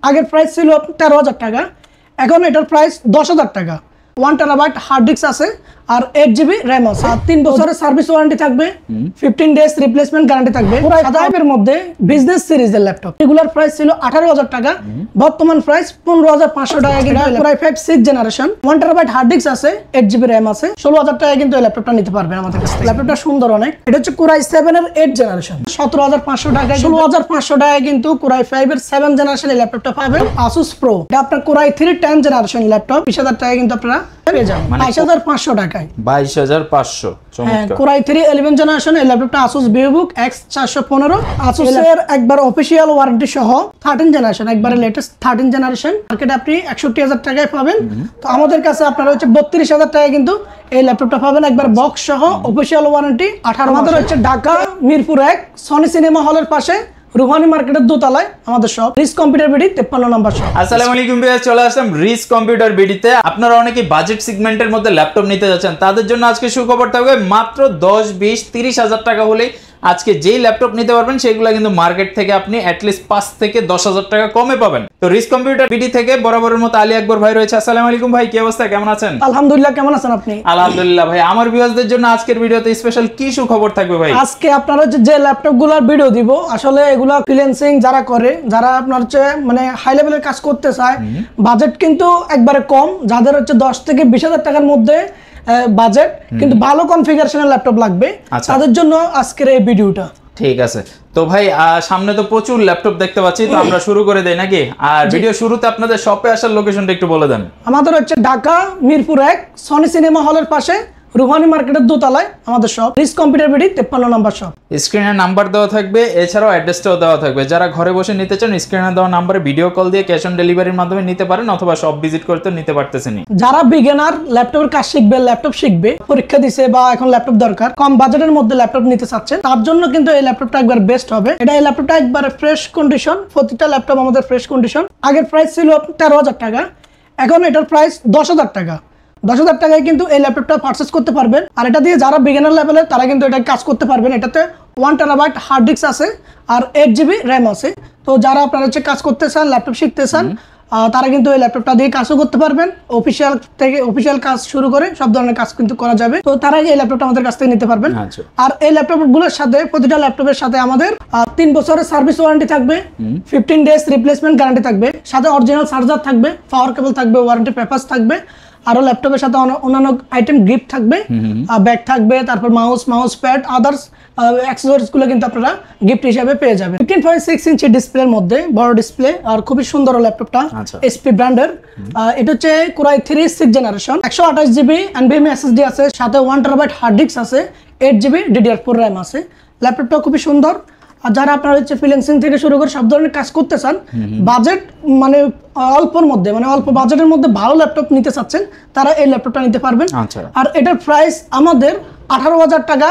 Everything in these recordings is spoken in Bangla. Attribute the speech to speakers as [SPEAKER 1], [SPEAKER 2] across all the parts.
[SPEAKER 1] আগের প্রাইস ছিল 13,000 টাকা, এখন এটার প্রাইস 10,000 টাকা। 1 টেরাবাইট হার্ড ডিস্ক আছে আর 8 জিবি র্যাম আছে, আর 3 বছরের সার্ভিস ওয়ারেন্টি থাকবে, 15 ডেজ রিপ্লেসমেন্ট গ্যারান্টি থাকবে। সাদাইপের মধ্যে বিজনেস সিরিজের ল্যাপটপ, রেগুলার প্রাইস ছিল 18,000 টাকা, বর্তমান প্রাইস 15,500 টাকা। Core i5 6th generation, 1 terabyte hard disk আছে, 8 জিবি র্যাম আছে, 16,000 টাকা কিন্তু এই ল্যাপটপটা নিতে পারবেন আমাদের কাছ থেকে। ল্যাপটপটা সুন্দর অনেক। এটা হচ্ছে Core i7 এর 8 জেনারেশন, 17,500 টাকা। 16,500 টাকায় কিন্তু Core i5 এর 7 জেনারেশন এই ল্যাপটপটা পাবেন। Asus Pro, এটা আপনার Core i3 10 জেনারেশন ল্যাপটপ, 20,000 টাকা কিন্তু আপনারা পেয়ে যাবেন 22,500 টাকায়।
[SPEAKER 2] 22,500।
[SPEAKER 1] Core i3 11 জেনারেশন এই ল্যাপটপটা Asus VivoBook X415, Asus এর একবার অফিশিয়াল ওয়ারেন্টি সহ 13 জেনারেশন, একবারে লেটেস্ট 13 জেনারেশন। মার্কেটে আপনি 61,000 টাকায় পাবেন, তো আমাদের কাছে আপনারা হচ্ছে 32,000 টাকায় কিন্তু এই ল্যাপটপটা পাবেন, একবার বক্স সহ অফিশিয়াল ওয়ারেন্টি 18 মাস। আমাদের হচ্ছে ঢাকা মিরপুর 1 সনি সিনেমা হলের পাশে রুহানি মার্কেটের দোতলায় আমাদের শপ, রিস কম্পিউটার বিডি 53 নম্বর শপ।
[SPEAKER 2] আসসালামু আলাইকুম ভিউয়ার্স, চলে আসলাম রিস কম্পিউটার বিডিতে। আপনারা অনেকে বাজেট সেগমেন্টের মধ্যে ল্যাপটপ নিতে যাচ্ছেন, তাদের জন্য আজকে সুখবর থাকবে। মাত্র 10, 20, 30,000 টাকা হলেই আজকে যেই ল্যাপটপ নিতে পারবেন সেগুলো কিন্তু মার্কেট থেকে আপনি অ্যাটলিস্ট 5 থেকে 10,000 টাকা কমে পাবেন। তো রিস কম্পিউটার বিডি থেকে বরাবরের মতো আলী আকবর ভাই রয়েছে। আসসালামু আলাইকুম ভাই, কি অবস্থা, কেমন আছেন?
[SPEAKER 1] আলহামদুলিল্লাহ, কেমন আছেন আপনি?
[SPEAKER 2] আলহামদুলিল্লাহ ভাই। আমার ভিউয়ার্সদের জন্য আজকের ভিডিওতে স্পেশাল কি সুখবর থাকবে ভাই?
[SPEAKER 1] আজকে আপনারা হচ্ছে যে ল্যাপটপগুলোর ভিডিও দিব, আসলে এগুলা ফ্রিল্যান্সিং যারা করে, যারা আপনার হচ্ছে মানে হাই লেভেলের কাজ করতে চায়, বাজেট কিন্তু একবারে কম, যাদের হচ্ছে 10 থেকে 20,000 টাকার মধ্যে বাজেট, কিন্তু ভালো কনফিগারেশনের ল্যাপটপ লাগবে, তাদের জন্য আজকের এই ভিডিওটা।
[SPEAKER 2] ঠিক আছে। তো ভাই সামনে তো প্রচুর ল্যাপটপ দেখতে পাচ্ছি, তো আমরা শুরু করে দেই নাকি? আর ভিডিও শুরুতে আপনাদের শপে আসার লোকেশনটা একটু বলে দেন।
[SPEAKER 1] আমাদের হচ্ছে ঢাকা মিরপুর 1 সনি সিনেমা হলের পাশে রুহানি মার্কেটের দোতলায় আমাদের শপ, রিস কম্পিউটার বিডি 53 নম্বর শপ।
[SPEAKER 2] স্ক্রিনে নাম্বার দেওয়া থাকবে, এছাড়াও অ্যাড্রেসটাও দেওয়া থাকবে। যারা ঘরে বসে নিতে চান স্ক্রিনে দেওয়া নাম্বারে ভিডিও কল দিয়ে ক্যাশ অন ডেলিভারির মাধ্যমে নিতে পারেন, অথবা শপ ভিজিট করতে নিতে পারতেছেন।
[SPEAKER 1] যারা বিগিনার ল্যাপটপের কাজ শিখবে, ল্যাপটপ শিখবে, পরীক্ষা দিছে বা এখন ল্যাপটপ দরকার, কম বাজেটের মধ্যে ল্যাপটপ নিতে চাচ্ছেন, তার জন্য কিন্তু এই ল্যাপটপটা একবার বেস্ট হবে। এই ল্যাপটপটা একবার ফ্রেশ কন্ডিশন, প্রতিটা ল্যাপটপ আমাদের ফ্রেশ কন্ডিশন। আগের প্রাইস ছিল 13,000 টাকা, এখন এটার প্রাইস 10,000 টাকা। 10,000 টাকায় কিন্তু এই ল্যাপটপটা পারচেস করতে পারবেন। আর এটা দিয়ে যারা বিগিনার লেভেলের, তারা কিন্তু এটা কাজ করতে পারবেন। এটাতে 1 টেরাবাইট হার্ড ডিস্ক আছে আর 8 জিবি র্যাম আছে। তো যারা আপনারা হচ্ছে কাজ করতে চান, ল্যাপটপ শিখতে চান, তারা কিন্তু এই ল্যাপটপটা দিয়ে কাজও করতে পারবেন। অফিসিয়াল কাজ শুরু করে সব ধরনের কাজ কিন্তু করা যাবে। তো তারা এই ল্যাপটপটা আমাদের কাছ থেকে নিতে পারবেন। আর এই ল্যাপটপগুলোর সাথে, প্রতিটা ল্যাপটপের সাথে আমাদের 3 বছরের সার্ভিস ওয়ারেন্টি থাকবে, 15 ডেজ রিপ্লেসমেন্ট গ্যারান্টি থাকবে, সাথে অরিজিনাল চার্জার থাকবে, পাওয়ার কেবল থাকবে, ওয়ারেন্টি পেপারস থাকবে, আরো ল্যাপটপের সাথে অন্যান্য আইটেম গিফট থাকবে, ব্যাগ থাকবে, তারপর মাউস প্যাড, আদার্স অ্যাক্সেসরিজ গুলো কিন্তু আপনারা গিফট হিসেবে পেয়ে যাবেন। 15.6 ইঞ্চি ডিসপ্লের মধ্যে বড় ডিসপ্লে, আর খুবই সুন্দর ল্যাপটপটা, এসপি ব্র্যান্ডের। এটা হচ্ছে Core i3 6th generation, 128 GB NVMe SSD আছে, সাথে 1 টেরাবাইট হার্ড ডিস্ক আছে, 8 জিবি DDR4 র্যাম আছে। ল্যাপটপটা খুবই সুন্দর। আর যারা আপনারা হচ্ছে ফ্রিল্যান্সিং থেকে শুরু করে সব ধরনের কাজ করতে চান, বাজেট মানে অল্পর মধ্যে, মানে অল্প বাজেটের মধ্যে ভালো ল্যাপটপ নিতে চাচ্ছেন, তারা এই ল্যাপটপটা নিতে পারবেন। আর এটার প্রাইস আমাদের 18,000 টাকা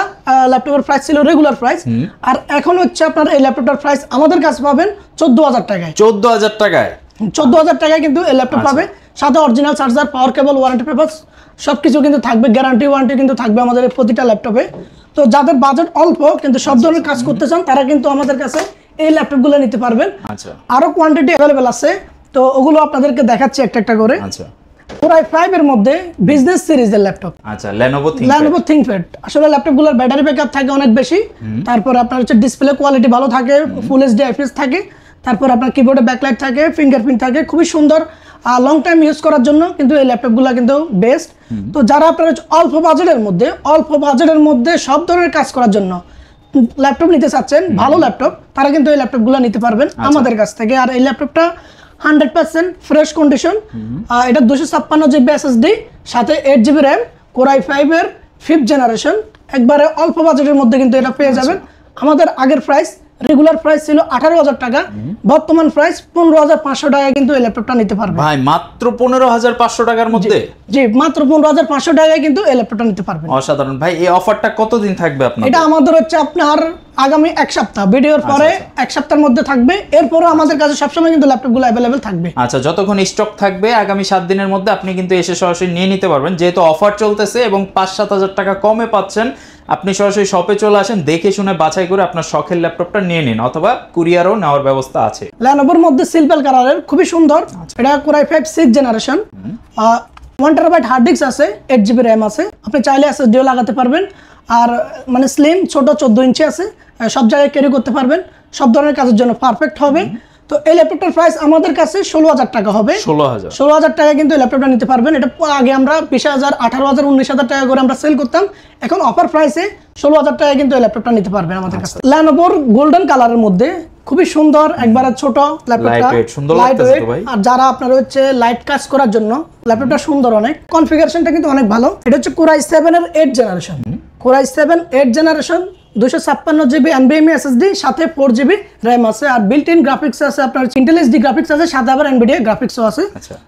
[SPEAKER 1] ল্যাপটপের প্রাইস ছিল, রেগুলার প্রাইস। আর এখন হচ্ছে আপনার এই ল্যাপটপটার প্রাইস আমাদের কাছে পাবেন 14,000 টাকায়।
[SPEAKER 2] 14,000 টাকায়?
[SPEAKER 1] 14,000 টাকায় কিন্তু এই ল্যাপটপ পাবে, সাথে original charger, power cable, warranty papers সবকিছু কিন্তু থাকবে, গ্যারান্টি ওয়ারেন্টি কিন্তু থাকবে আমাদের প্রতিটা ল্যাপটপে। তো যাদের বাজেট অল্প কিন্তু সব ধরনের কাজ করতে চান, তারা কিন্তু আমাদের কাছে এই ল্যাপটপগুলো নিতে পারবেন। আরো কোয়ান্টিটি অ্যাভেলেবেল আছে, তো ওগুলো আপনাদেরকে দেখাচ্ছি একটা একটা করে। Core i5 এর মধ্যে বিজনেস সিরিজের ল্যাপটপ, Lenovo ThinkPad। আসলে ল্যাপটপগুলোর ব্যাটারি ব্যাকআপ থাকে অনেক বেশি, তারপর আপনার হচ্ছে ডিসপ্লে কোয়ালিটি ভালো থাকে, ফুল এইচডি IPS থাকে, তারপর আপনার কিবোর্ডে ব্যাকলাইট থাকে, ফিঙ্গারপ্রিন্ট থাকে, খুবই সুন্দর। লং টাইম ইউজ করার জন্য কিন্তু এই ল্যাপটপগুলো কিন্তু বেস্ট। তো যারা আপনার অল্প বাজেটের মধ্যে সব ধরনের কাজ করার জন্য ল্যাপটপ নিতে চাচ্ছেন, ভালো ল্যাপটপ, তারা কিন্তু এই ল্যাপটপগুলো নিতে পারবেন আমাদের কাছ থেকে। আর এই ল্যাপটপটা 100% ফ্রেশ কন্ডিশন। এটা 256 জিবি SSD, সাথে 8 জিবি র্যাম, Core i5 এর 5th জেনারেশন। একবারে অল্প বাজেটের মধ্যে কিন্তু এটা পেয়ে যাবেন। আমাদের আগের প্রাইস, রেগুলার প্রাইস ছিল 18,000 টাকা, বর্তমান প্রাইস 15,500 টাকা কিন্তু এই ল্যাপটপটা নিতে পারবেন।
[SPEAKER 2] ভাই মাত্র 15,500 টাকার মধ্যে?
[SPEAKER 1] জি, মাত্র 15,500 টাকায় কিন্তু এই ল্যাপটপটা নিতে পারবেন।
[SPEAKER 2] অসাধারণ ভাই। এই অফারটা কতদিন থাকবে আপনাদের?
[SPEAKER 1] এটা আমাদের হচ্ছে আপনার আগামী এক সপ্তাহ ভিডিওর পরে এক সপ্তাহের মধ্যে থাকবে। এরপরও আমাদের কাছে সবসময় কিন্তু ল্যাপটপগুলো অ্যাভেলেবেল থাকবে।
[SPEAKER 2] আচ্ছা, যতক্ষণ স্টক থাকবে আগামী 7 দিনের মধ্যে আপনি কিন্তু এসে সরাসরি নিয়ে নিতে পারবেন। যেহেতু অফার চলতেছে এবং 5-7 হাজার টাকা কমে পাচ্ছেন, আপনি সরাসরি শপে চলে আসেন, দেখে শুনে বাছাই করে আপনার শখের ল্যাপটপটা নিয়ে নিন, অথবা কুরিয়ারও নেওয়ার ব্যবস্থা আছে।
[SPEAKER 1] ল্যানোভোর মধ্যে সিলভার কালারের খুবই সুন্দর, এটা Core i5 6th generation, 1 terabyte hard disk আছে, 8 জিবি র্যাম আছে, আপনি চাইলে এসএসডিও লাগাতে পারবেন। আর মানে স্লিম ছোট 14 ইঞ্চি আছে, সব জায়গায় ক্যারি করতে পারবেন, সব ধরনের কাজের জন্য পারফেক্ট হবে। তো এই ল্যাপটপটার প্রাইস আমাদের কাছে 16,000 টাকা হবে। 16,000 টাকা কিন্তু এই ল্যাপটপটা নিতে পারবেন। এটা আগে আমরা 20,000, 18,000, 19,000 টাকা করে আমরা সেল করতাম, এখন অফার প্রাইসে 16,000 টাকা কিন্তু এই ল্যাপটপটা নিতে পারবেন আমাদের কাছে। ল্যানোভোর গোল্ডেন কালারের মধ্যে খুবই সুন্দর, একবারে ছোট ল্যাপটপটা, লাইটওয়েট। আর যারা আপনার হচ্ছে লাইট কাজ করার জন্য ল্যাপটপটা সুন্দর অনেক, কনফিগারেশনটা কিন্তু অনেক ভালো। এটা হচ্ছে Core i7 এর 8 generation, Core i7 8 generation, 256 GB NVMe SSD, সাথে 4 জিবি র্যাম আছে, আর বিল্ট ইন গ্রাফিক্স আছে, আপনার Intel HD গ্রাফিক্স আছে, সাথে আবার NVIDIA গ্রাফিক্সও আছে।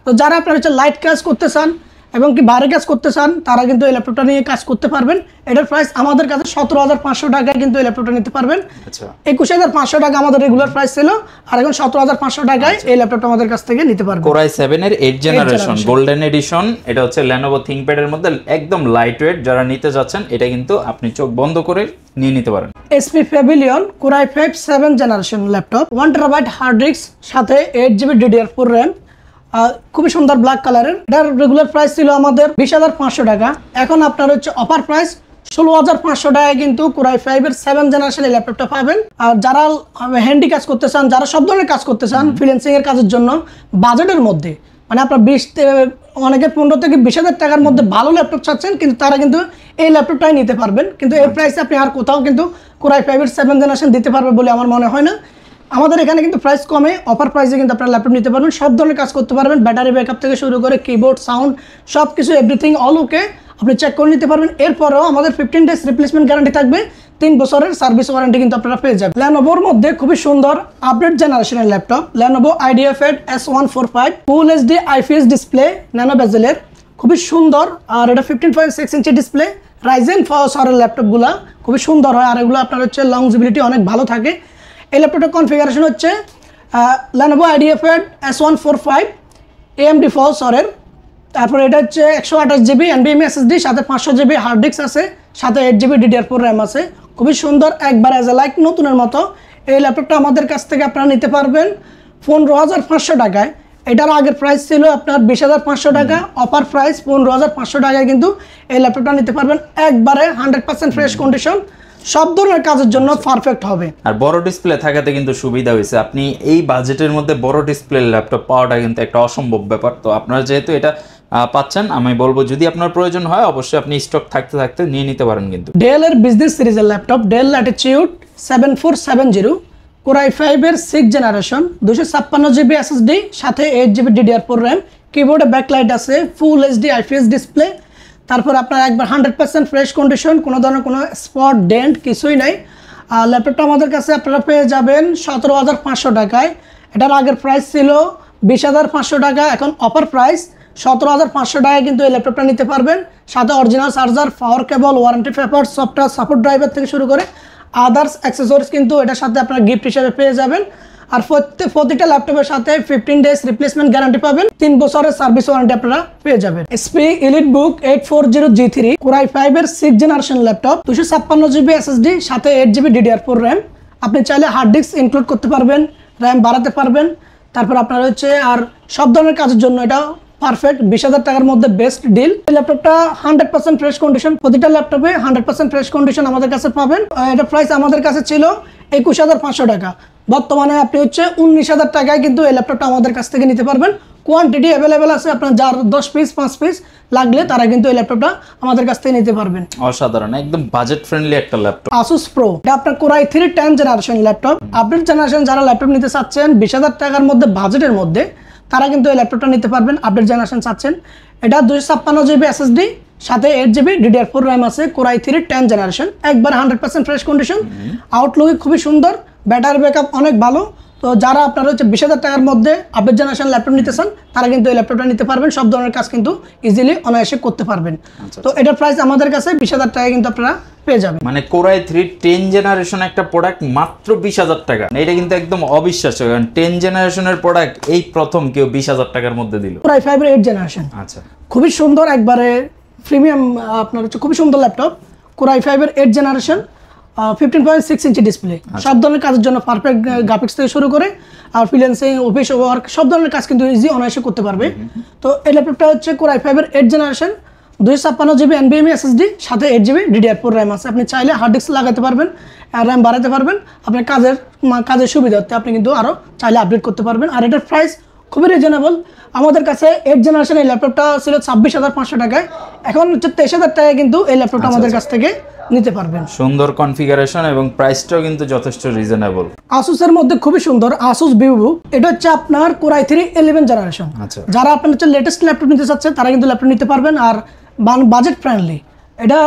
[SPEAKER 1] তো যারা আপনার হচ্ছে লাইট কাজ করতে চান এবং কি ভারী কাজ করতে চান, তারা কিন্তু এই ল্যাপটপটা নিয়ে কাজ করতে পারবেন। এটার প্রাইস আমাদের কাছে 17,500 টাকায় কিন্তু এই ল্যাপটপটা নিতে পারবেন। 21,500 টাকা আমাদের রেগুলার প্রাইস ছিল, আর এখন 17,500 টাকায় এই ল্যাপটপটা আমাদের কাছ থেকে নিতে পারবেন।
[SPEAKER 2] Core i7 এর 8 জেনারেশন গোল্ডেন এডিশন, এটা হচ্ছে Lenovo ThinkPad এর মধ্যে একদম লাইটওয়েট। যারা নিতে যাচ্ছেন এটা কিন্তু আপনি চোখ বন্ধ করে নিয়ে নিতে পারেন।
[SPEAKER 1] HP Pavilion Core i5 7 generation laptop, 1 terabyte hard disk, সাথে 8 জিবি DDR4 র্যাম, খুবই সুন্দর ব্ল্যাক কালারের। এটার রেগুলার প্রাইস ছিল আমাদের 20,500 টাকা, এখন আপনার হচ্ছে অফার প্রাইস 16,500 টাকায় কিন্তু Core i5 এর 7 জেনারেশন এই ল্যাপটপটা পাবেন। আর যারা হ্যান্ডি কাজ করতে চান, যারা সব ধরনের কাজ করতে চান ফ্রিল্যান্সিং এর কাজের জন্য বাজেটের মধ্যে, মানে আপনার 20 অনেকের 15 থেকে 20,000 টাকার মধ্যে ভালো ল্যাপটপ চাচ্ছেন, কিন্তু তারা কিন্তু এই ল্যাপটপটাই নিতে পারবেন। কিন্তু এই প্রাইসে আপনি আর কোথাও কিন্তু Core i5 এর 7 জেনারেশন দিতে পারবে বলে আমার মনে হয় না। আমাদের এখানে কিন্তু প্রাইস কমে, অফার প্রাইসে কিন্তু আপনারা ল্যাপটপ নিতে পারবেন, সব ধরনের কাজ করতে পারবেন, ব্যাটারি ব্যাকআপ থেকে শুরু করে কিবোর্ড, সাউন্ড, সব কিছু এভরিথিং অল ওকে আপনি চেক করে নিতে পারবেন। এরপরেও আমাদের 15 ডেজ রিপ্লেসমেন্ট গ্যারান্টি থাকবে, 3 বছরের সার্ভিস ওয়ারেন্টি কিন্তু আপনারা পেয়ে যাবেন। Lenovoর মধ্যে খুবই সুন্দর আপডেট জেনারেশনের ল্যাপটপ, Lenovo IdeaPad S145 ফুল HD IPS ডিসপ্লে, ন্যানো বেজেলের, খুবই সুন্দর। আর এটা 15.6 ইঞ্চি ডিসপ্লে, Ryzen 4 সরের ল্যাপটপগুলো খুবই সুন্দর হয়, আর এগুলো আপনার হচ্ছে লংজিবিলিটি অনেক ভালো থাকে। এই ল্যাপটপটার কনফিগারেশন হচ্ছে Lenovo IdeaPad S145 AMD 4 সরের, তারপরে এটা হচ্ছে 128 জিবি NVMe SSD, সাথে 500 জিবি হার্ড ডিস্ক আছে, সাথে 8 জিবি DDR4 র্যাম আছে, খুবই সুন্দর, একবার অ্যাজ এ লাইক নতুনের মতো। এই ল্যাপটপটা আমাদের কাছ থেকে আপনারা নিতে পারবেন 15,500 টাকায়। এটার আগের প্রাইস ছিল আপনার 20,500 টাকা, অফার প্রাইস 15,500 টাকায় কিন্তু এই ল্যাপটপটা নিতে পারবেন, একবারে 100% ফ্রেশ কন্ডিশন, সব ধরনের কাজের জন্য পারফেক্ট হবে।
[SPEAKER 2] আর বড় ডিসপ্লে থাকাতে কিন্তু সুবিধা হয়েছে, আপনি এই বাজেটের মধ্যে বড় ডিসপ্লে ল্যাপটপ পাওয়াটা কিন্তু একটা অসম্ভব ব্যাপার। তো আপনারা যেহেতু এটা পাচ্ছেন, আমি বলবো যদি আপনার প্রয়োজন হয় অবশ্যই আপনি স্টক থাকতে থাকতে নিয়ে নিতে পারেন। কিন্তু
[SPEAKER 1] ডেল এর বিজনেস সিরিজের laptop Dell Latitude 7470 Core i5 এর 6 জেনারেশন, 256 জিবি SSD, সাথে 8 জিবি DDR4 র্যাম, কিবোর্ডে ব্যাকলাইট আছে, ফুল HD IPS ডিসপ্লে, তারপর আপনার একবার 100% ফ্রেশ কন্ডিশন, কোনো ধরনের কোনো স্পট ডেন্ট কিছুই নাই। আর ল্যাপটপটা আমাদের কাছে আপনারা পেয়ে যাবেন 17,500 টাকায়। এটার আগের প্রাইস ছিল 20,500 টাকা, এখন অফার প্রাইস 17,500 টাকায় কিন্তু এই ল্যাপটপটা নিতে পারবেন, সাথে original charger, power cable, warranty paper, software support driver থেকে শুরু করে আদার্স অ্যাক্সেসরিজ কিন্তু এটার সাথে আপনারা গিফট হিসেবে পেয়ে যাবেন। আর প্রতিটা ল্যাপটপের সাথে 15 ডেজ রিপ্লেসমেন্ট গ্যারান্টি পাবেন, 3 বছরের সার্ভিস ওয়ারেন্টি আপনারা পেয়ে যাবেন। HP EliteBook 840G3 Core i5 এর 6 জেনারেশন ল্যাপটপ, 256 জিবি SSD, সাথে 8 জিবি DDR4 র্যাম, আপনি চাইলে হার্ড ডিস্ক ইনক্লুড করতে পারবেন, র্যাম বাড়াতে পারবেন। তারপর আপনার হচ্ছে আর সব ধরনের কাজের জন্য এটা পারফেক্ট, 20,000 টাকার মধ্যে বেস্ট ডিল। এই ল্যাপটপটা 100% ফ্রেশ কন্ডিশন, প্রতিটা ল্যাপটপে 100% ফ্রেশ কন্ডিশন আমাদের কাছে পাবেন। এটা প্রাইস আমাদের কাছে ছিল 21,500 টাকা, বর্তমানে আপনি হচ্ছে 19,000 টাকায় কিন্তু এই ল্যাপটপটা আমাদের কাছ থেকে নিতে পারবেন। কোয়ান্টিটি অ্যাভেলেবেল আছে, আপনার যার 10 পিস 5 পিস লাগলে তারা কিন্তু এই ল্যাপটপটা আমাদের কাছ থেকে নিতে পারবেন।
[SPEAKER 2] অসাধারণ, একদম বাজেট ফ্রেন্ডলি একটা ল্যাপটপ।
[SPEAKER 1] Asus Pro, এটা আপনার Core i3 10 generation laptop, update generation যারা ল্যাপটপ নিতে চাচ্ছেন 20,000 টাকার মধ্যে বাজেটের মধ্যে, তারা কিন্তু এই ল্যাপটপটা নিতে পারবেন, আপডেট জেনারেশন চাচ্ছেন। এটা 256 জিবি SSD, সাথে 8 জিবি DDR4 র্যাম আছে, Core i3 10 জেনারেশন, একবার 100% ফ্রেশ কন্ডিশন, আউটলুক খুবই সুন্দর, ব্যাটারি ব্যাকআপ অনেক ভালো। তো তো যারা আপনারা হচ্ছে 20,000 টাকার মধ্যে আপডেট জেনারেশন ল্যাপটপ নিতে চান তারা কিন্তু এই ল্যাপটপটা নিতে পারবেন, সব ধরনের কাজ কিন্তু ইজিলি অনায়াসে করতে পারবেন। তো এটার প্রাইস আমাদের কাছে 20,000 টাকা কিন্তু আপনারা পেয়ে যাবেন।
[SPEAKER 2] মানে Core i3 10 জেনারেশন একটা প্রোডাক্ট মাত্র 20,000 টাকা, এটা কিন্তু একদম অবিশ্বাস্য, কারণ 10 জেনারেশনের প্রোডাক্ট এই প্রথম কেউ 20,000 টাকার মধ্যে দিল।
[SPEAKER 1] Core i5 এর 8 জেনারেশন,
[SPEAKER 2] আচ্ছা
[SPEAKER 1] খুবই সুন্দর, একবারে প্রিমিয়াম আপনার হচ্ছে খুবই সুন্দর ল্যাপটপ। Core i5 এর 8 জেনারেশন, 15.6 ইঞ্চি ডিসপ্লে, সব ধরনের কাজের জন্য পারফেক্ট, গ্রাফিক্স থেকে শুরু করে আর ফ্রিল্যান্সিং, অফিস ওয়ার্ক সব ধরনের কাজ কিন্তু ইজি অনায়াসে করতে পারবে। তো এই ল্যাপটপটা হচ্ছে Core i5 এর 8 জেনারেশন, 256 জিবি NVMe SSD, সাথে 8 জিবি DDR4 র্যাম আছে। আপনি চাইলে হার্ড ডিস্ক লাগাতে পারবেন, র্যাম বাড়াতে পারবেন, আপনার কাজের সুবিধার্থে আপনি কিন্তু আরও চাইলে আপডেট করতে পারবেন। আর এটার প্রাইস খুবই রিজনেবল। আমাদের কাছে 8 জেনারেশন এই ল্যাপটপটা ছিল 26,500 টাকায়, এখন হচ্ছে 23,000 টাকায় কিন্তু এই ল্যাপটপটা আমাদের কাছ থেকে নিতে পারবেন।
[SPEAKER 2] সুন্দর কনফিগারেশন এবং প্রাইসটাও কিন্তু যথেষ্ট রিজনেবল।
[SPEAKER 1] Asus এর মধ্যে খুবই সুন্দর Asus VivoBook, এটা হচ্ছে আপনার Core i3 11 জেনারেশন।
[SPEAKER 2] আচ্ছা,
[SPEAKER 1] যারা আপনার হচ্ছে লেটেস্ট ল্যাপটপ নিতে চাচ্ছে তারা কিন্তু ল্যাপটপ নিতে পারবেন, আর বাজেট ফ্রেন্ডলি। এটা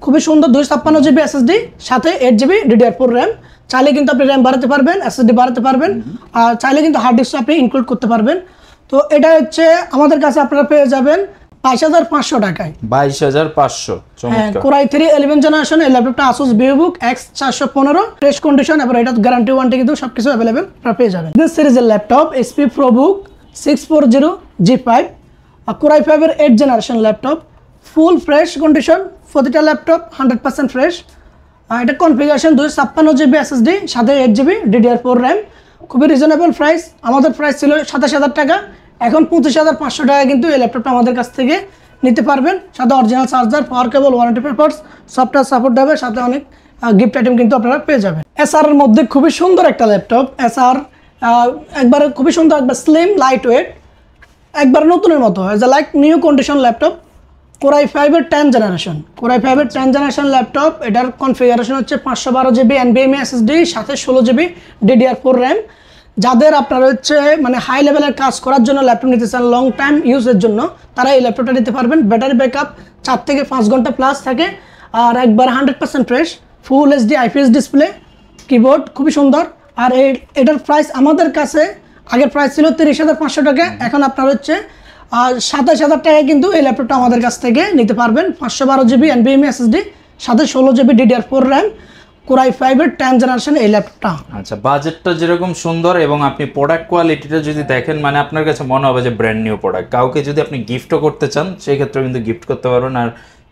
[SPEAKER 1] খুবই সুন্দর, 256 জিবি SSD, সাথে 8 জিবি DDR4 র্যাম। চাইলে কিন্তু আপনি র্যাম বাড়াতে পারবেন, SSD বাড়াতে পারবেন, আর চাইলে কিন্তু হার্ড ডিস্ক আপনি ইনক্লুড করতে পারবেন। তো এটা হচ্ছে আমাদের কাছে আপনারা পেয়ে যাবেন 22,500 টাকায়।
[SPEAKER 2] 22,500, চমৎকার।
[SPEAKER 1] Core i3 11 জেনারেশন এই ল্যাপটপটা Asus VivoBook X415, fresh condition, এবং এটা গ্যারান্টি ওয়ারেন্টি কিন্তু সবকিছু अवेलेबल আপনারা পেয়ে যাবেন। দিস সিরিজের laptop HP ProBook 640 G5, Core i5 এর 8 generation laptop, full fresh condition, প্রতিটা ল্যাপটপ 100% ফ্রেশ। এটা কনফিগারেশন 256 জিবি SSD, সাথে 8 জিবি DDR4 র্যাম, খুবই রিজনেবল প্রাইস। আমাদের প্রাইস ছিল 27,000 টাকা, এখন 25,500 টাকা কিন্তু এই ল্যাপটপটা আমাদের কাছ থেকে নিতে পারবেন। সাথে original charger, power cable, warranty papers, software support দেবে, সাথে অনেক গিফট আইটেম কিন্তু আপনারা পেয়ে যাবেন। SR এর মধ্যে খুবই সুন্দর একটা ল্যাপটপ, SR একবার খুবই সুন্দর, একবার স্লিম, লাইট ওয়েট, একবার নতুনের মতো, as a like new condition laptop. Core i5 এর 10 জেনারেশন, Core i5 এর 10 জেনারেশন ল্যাপটপ, এটার কনফিগারেশন হচ্ছে 512 জিবি NVMe SSD, সাথে 16 জিবি DDR4 র্যাম। যাদের আপনারা হচ্ছে মানে হাই লেভেলের কাজ করার জন্য ল্যাপটপ নিতে চান, লং টাইম ইউজের জন্য, তারা এই ল্যাপটপটা নিতে পারবেন। ব্যাটারি ব্যাকআপ 4 থেকে 5 ঘন্টা প্লাস থাকে, আর একবার 100% ফ্রেশ, ফুল HD IPS ডিসপ্লে, কিবোর্ড খুবই সুন্দর। আর এটার প্রাইস আমাদের কাছে আগের প্রাইস ছিল 30,500 টাকা, এখন আপনার হচ্ছে 27,000 টাকায় কিন্তু এই ল্যাপটপটা আমাদের কাছ থেকে নিতে পারবেন। 512 জিবি NVMe SSD, সাথে 16 GB DDR4 RAM, Core i5 এর 10 জেনারেশন এই ল্যাপটপটা।
[SPEAKER 2] আচ্ছা, বাজেটটা যেরকম সুন্দর এবং আপনি প্রোডাক্ট কোয়ালিটিটা যদি দেখেন, মানে আপনার কাছে মনে হবে যে ব্র্যান্ড নিউ প্রোডাক্ট। কাউকে যদি আপনি গিফটও করতে চান সেই ক্ষেত্রে কিন্তু গিফট করতে পারবেন, আর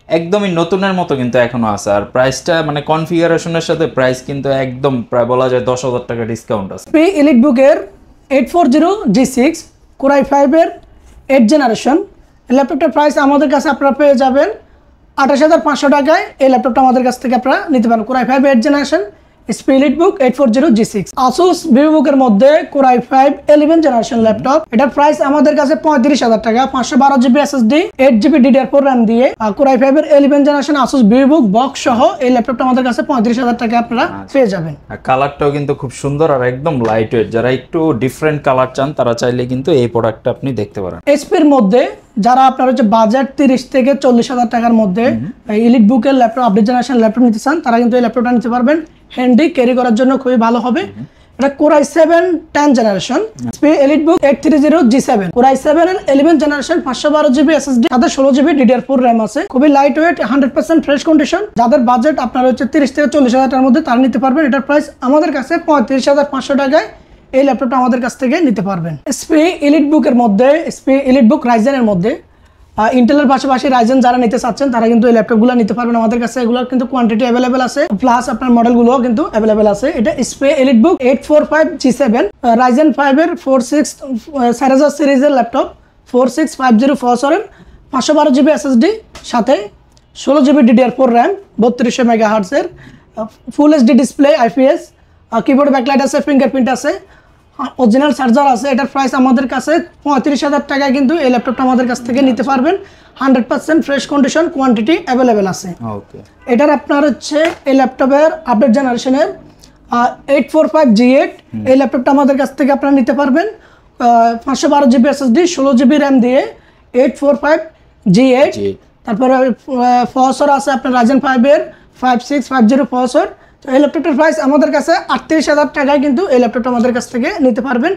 [SPEAKER 2] একদমই নতুনের মতো কিন্তু এখনো আছে। আর প্রাইসটা মানে কনফিগারেশনের সাথে প্রাইস কিন্তু একদম প্রায় বলা যায় 10,000 টাকা ডিসকাউন্ট আছে।
[SPEAKER 1] HP EliteBook এর 840 G6, Core i5 এর 8 জেনারেশন ল্যাপটপটার প্রাইস আমাদের কাছে আপনারা পেয়ে যাবেন 28,500 টাকায়। এই ল্যাপটপটা আমাদের কাছ থেকে আপনারা নিতে পারেন। Core i5 8 generation, HP EliteBook 840 G6। Asus VivoBook এর মধ্যে Core i5 11 জেনারেশন ল্যাপটপ, এটার প্রাইস আমাদের কাছে 35,000 টাকা, 512 GB SSD, 8 GB DDR4 RAM দিয়ে। Core i5 এর 11 জেনারেশন Asus VivoBook বক্স সহ এই ল্যাপটপটা আমাদের কাছে 35,000 টাকা আপনারা পেয়ে যাবেন।
[SPEAKER 2] আর কালারটাও কিন্তু খুব সুন্দর আর একদম লাইট ওয়েট। যারা একটু ডিফারেন্ট কালার চান তারা চাইলে কিন্তু এই প্রোডাক্টটা আপনি দেখতে পারেন।
[SPEAKER 1] HP এর মধ্যে যারা আপনার হচ্ছে বাজেট 30 থেকে 40,000 টাকার মধ্যে EliteBook এর ল্যাপটপ, আপডেট জেনারেশন ল্যাপটপ নিতে চান, তারা কিন্তু এই ল্যাপটপটা নিতে পারবেন। হ্যান্ডি ক্যারি করার জন্য খুবই ভালো হবে। এটা Core i7 10 generation, HP EliteBook 830 G7, Core i7 এর 11 জেনারেশন, 512 জিবি SSD, সাথে 16 জিবি DDR4 র্যাম আছে, খুবই লাইট ওয়েট, 100% ফ্রেশ কন্ডিশন। যাদের বাজেট আপনার হচ্ছে 30 থেকে 40,000 টাকার মধ্যে তারা নিতে পারবেন। এটার প্রাইস আমাদের কাছে 35,500 টাকায় এই ল্যাপটপটা আমাদের কাছ থেকে নিতে পারবেন। HP EliteBook এর মধ্যে, HP EliteBook Ryzen এর মধ্যে, ইন্টেলের পাশাপাশি রাইজেন যারা নিতে চাচ্ছেন তারা কিন্তু এই ল্যাপটপগুলো নিতে পারবেন আমাদের কাছে। এগুলোর কিন্তু কোয়ান্টিটি অ্যাভেলেবেল আছে, প্লাস আপনার মডেলগুলোও কিন্তু অ্যাভেলেবেল আছে। এটা HP EliteBook 845 G7, Ryzen 5 এর 4000 সিরিজের ল্যাপটপ, 4650 প্রসেসরের, 512 জিবি SSD, সাথে 16 জিবি DDR4 র্যাম, 3200 MHz এর, ফুল HD display, IPS, keyboard backlight আছে, ফিঙ্গারপ্রিন্ট আছে, অরিজিনাল চার্জার আছে। এটার প্রাইস আমাদের কাছে 35,000 টাকায় কিন্তু এই ল্যাপটপটা আমাদের কাছ থেকে নিতে পারবেন। 100% ফ্রেশ কন্ডিশন, কোয়ান্টিটি অ্যাভেলেবেল আছে।
[SPEAKER 2] ওকে,
[SPEAKER 1] এটার আপনার হচ্ছে এই ল্যাপটপের আপডেট জেনারেশনের 845 G8 এই ল্যাপটপটা আমাদের কাছ থেকে আপনারা নিতে পারবেন। 512 জিবি SSD, 16 জিবি র্যাম দিয়ে 845 G8। তারপরে প্রসেসর আছে আপনার Ryzen 5 এর 5650 প্রসেসর, তো এই ল্যাপটপটার প্রাইস আমাদের কাছে 38,000 টাকায় কিন্তু এই ল্যাপটপটা আমাদের কাছ থেকে নিতে পারবেন,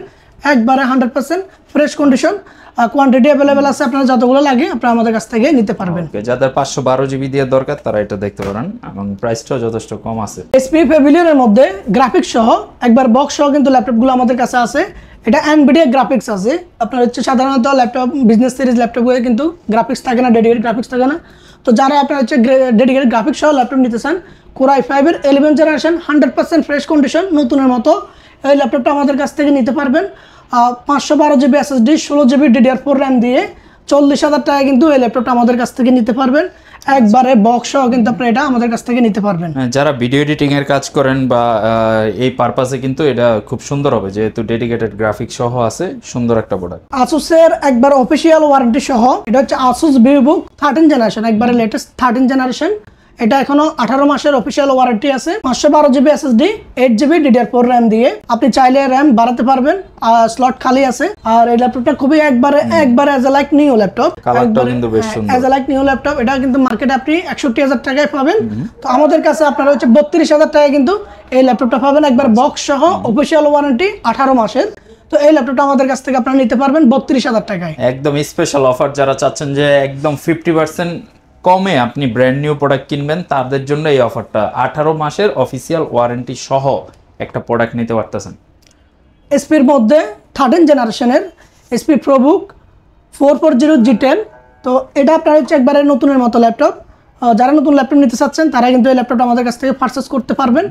[SPEAKER 1] একবারে 100% ফ্রেশ কন্ডিশন, কোয়ান্টিটি অ্যাভেলেবেল আছে, আপনারা যতগুলো লাগে আপনারা আমাদের কাছ থেকে নিতে পারবেন।
[SPEAKER 2] যাদের 512 জিবি দিয়ে দরকার তারা এটা দেখতে পারেন এবং প্রাইসটাও যথেষ্ট কম আছে।
[SPEAKER 1] এসপি প্যাভিলিয়নের মধ্যে গ্রাফিক্স সহ একবার বক্স সহ কিন্তু ল্যাপটপগুলো আমাদের কাছে আছে। এটা এনভিডিয়া গ্রাফিক্স আছে, আপনার হচ্ছে সাধারণত ল্যাপটপ বিজনেস সিরিজ ল্যাপটপগুলো কিন্তু গ্রাফিক্স থাকে না, ডেডিকেটেড গ্রাফিক্স থাকে না। তো যারা আপনার হচ্ছে ডেডিকেটেড গ্রাফিক্স সহ ল্যাপটপ নিতে চান, Core i5-এর 11th generation 100% fresh condition নতুনের মতো এই ল্যাপটপটা আমাদের কাছ থেকে নিতে পারবেন। 512 GB SSD 16 GB DDR4 RAM দিয়ে 40,000 টাকায় কিন্তু এই ল্যাপটপটা আমাদের কাছ থেকে নিতে পারবেন, একবারে বক্স সহ কিন্তু আপনি এটা আমাদের কাছ থেকে নিতে পারবেন।
[SPEAKER 2] যারা ভিডিও এডিটিং এর কাজ করেন বা এই পারপাসে কিন্তু এটা খুব সুন্দর হবে, যেহেতু ডেডিকেটেড গ্রাফিক্স সহ আছে, সুন্দর একটা প্রোডাক্ট।
[SPEAKER 1] আসুসের একবার অফিসিয়াল ওয়ারেন্টি সহ, এটা হচ্ছে আসুস ভিভোবুক 13 জেনারেশন, একবারে লেটেস্ট 13 জেনারেশন। এটা এখনো 18 মাসের অফিসিয়াল ওয়ারেন্টি আছে। 512 GB SSD 8 GB DDR4 RAM দিয়ে আপনি চাইলে র্যাম বাড়াতে পারবেন, স্লট খালি আছে। আর এই ল্যাপটপটা খুবই একবারে অ্যাজ লাইক নিউ ল্যাপটপ,
[SPEAKER 2] কালারটাও কিন্তু বেশ সুন্দর,
[SPEAKER 1] অ্যাজ লাইক নিউ ল্যাপটপ। এটা কিন্তু মার্কেটে আপনি 61,000 টাকায় পাবেন, তো আমাদের কাছে আপনারা হচ্ছে 32,000 টাকায় কিন্তু এই ল্যাপটপটা পাবেন, একবার বক্স সহ অফিসিয়াল ওয়ারেন্টি 18 মাসের। তো এই ল্যাপটপটা আমাদের কাছ থেকে আপনারা নিতে পারবেন 32,000 টাকায়।
[SPEAKER 2] একদম স্পেশাল অফার। যারা চাচ্ছেন যে একদম 50% কমে আপনি ব্র্যান্ড নিউ প্রোডাক্ট কিনবেন, তাদের জন্য এই অফারটা। 18 মাসের অফিসিয়াল ওয়ারেন্টি সহ একটা প্রোডাক্ট নিতে পারতেছেন।
[SPEAKER 1] এসপির মধ্যে 13 জেনারেশনের এসপি প্রোবুক 440 G10। তো এটা আপনার হচ্ছে একবারে নতুনের মতো ল্যাপটপ। যারা নতুন ল্যাপটপ নিতে চাচ্ছেন তারা কিন্তু এই ল্যাপটপটা আমাদের কাছ থেকে পারচেস করতে পারবেন।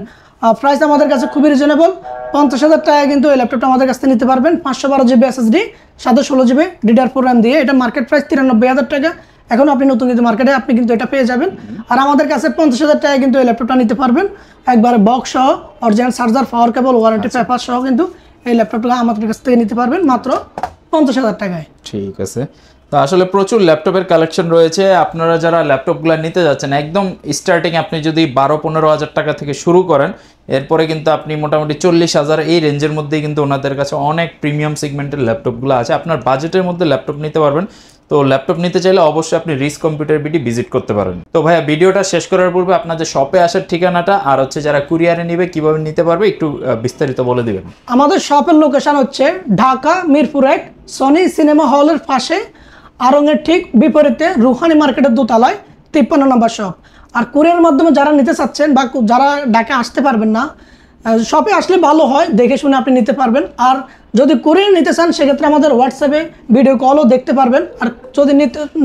[SPEAKER 1] প্রাইস আমাদের কাছে খুবই রিজনেবল, 50,000 টাকায় কিন্তু এই ল্যাপটপটা আমাদের কাছ থেকে নিতে পারবেন। 512 GB SSD 16 GB DDR4 RAM দিয়ে। এটা মার্কেট প্রাইস 93,000 টাকা। এখন আপনি নতুন কিন্তু মার্কেটে আপনি কিন্তু এটা পেয়ে যাবেন। আর আমাদের কাছে 50,000 টাকায় কিন্তু এই ল্যাপটপটা নিতে পারবেন, একবারে বক্স সহ, original charger, power cable, warranty paper সহ কিন্তু এই ল্যাপটপটা আমাদের কাছ থেকে নিতে পারবেন মাত্র 50,000 টাকায়।
[SPEAKER 2] ঠিক আছে। তো আসলে প্রচুর ল্যাপটপের কালেকশন রয়েছে। আপনারা যারা ল্যাপটপগুলো নিতে যাচ্ছেন, একদম স্টার্টিং আপনি যদি 12-15 হাজার টাকা থেকে শুরু করেন, এরপরে কিন্তু আপনি মোটামুটি 40,000 এই রেঞ্জের মধ্যেই কিন্তু ওনাদের কাছে অনেক প্রিমিয়াম সেগমেন্টের ল্যাপটপগুলো আছে। আপনার বাজেটের মধ্যে ল্যাপটপ নিতে পারবেন। তো ল্যাপটপ নিতে চাইলে অবশ্যই আপনি রিস কম্পিউটার বিডি ভিজিট করতে পারেন। তো ভাইয়া, ভিডিওটা শেষ করার পূর্বে আপনাদের শপে আসার ঠিকানাটা আর হচ্ছে যারা কুরিয়ারে নিবে কিভাবে নিতে পারবে একটু বিস্তারিত বলে দিবেন।
[SPEAKER 1] আমাদের শপের লোকেশন হচ্ছে ঢাকা মিরপুর 1 সনি সিনেমা হলের পাশে, আরঙের ঠিক বিপরীতে রুহানি মার্কেটের দোতলায় 53 নম্বর শপ। আর কুরিয়ার মাধ্যমে যারা নিতে চাচ্ছেন বা যারা ঢাকা আসতে পারবেন না, শপে আসলে ভালো হয়, দেখে শুনে আপনি নিতে পারবেন। আর যদি কুরিয়ার নিতে চান সেক্ষেত্রে আমাদের হোয়াটসঅ্যাপে ভিডিও কলও দেখতে পারবেন। আর যদি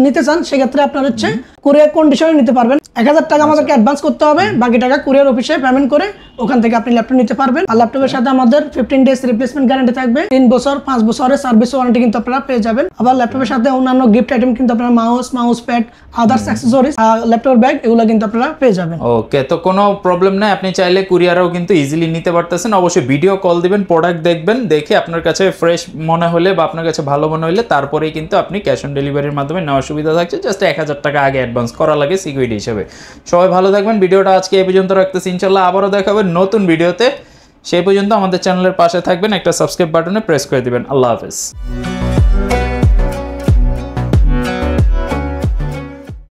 [SPEAKER 1] নিতে চান সেক্ষেত্রে আপনার হচ্ছে কুরিয়ার কন্ডিশনে নিতে পারবেন। 1,000 টাকা আমাদেরকে অ্যাডভান্স করতে হবে, বাকি টাকা কুরিয়ার অফিসে পেমেন্ট করে ওখান থেকে আপনি ল্যাপটপ নিতে পারবেন। আর ল্যাপটপের সাথে আমাদের 15 ডেজ রিপ্লেসমেন্ট গ্যারান্টি থাকবে, 3 বছর 5 বছরের সার্ভিস ওয়ারেন্টি কিন্তু আপনারা পেয়ে যাবেন। আবার ল্যাপটপের সাথে অন্যান্য গিফট আইটেম কিন্তু আপনারা mouse pad, others accessories, laptop bag, এগুলো কিন্তু আপনারা পেয়ে যাবেন।
[SPEAKER 2] ওকে, তো কোনো প্রবলেম নাই, আপনি চাইলে কুরিয়ারেও কিন্তু ইজিলি নিতে পারতেছেন। অবশ্যই ভিডিও কল দিবেন, প্রোডাক্ট দেখবেন, দেখে আপনার কাছে ফ্রেশ মনে হলে বা আপনার কাছে ভালো মনে হলে তারপরেই কিন্তু আপনি ক্যাশ অন ডেলিভারির মাধ্যমে নেওয়ার সুবিধা থাকছে। জাস্ট 1,000 টাকা আগে অ্যাডভান্স করা লাগে সিকিউরিটি হিসেবে। সবাই ভালো থাকবেন। ভিডিওটা আজকে এই পর্যন্ত রাখতেছি, ইনশাল্লাহ আবারও দেখাবে নতুন ভিডিওতে। সেই পর্যন্ত আমাদের চ্যানেলের পাশে থাকবেন, একটা সাবস্ক্রাইব বাটনে প্রেস করে দিবেন। আল্লাহ হাফেজ।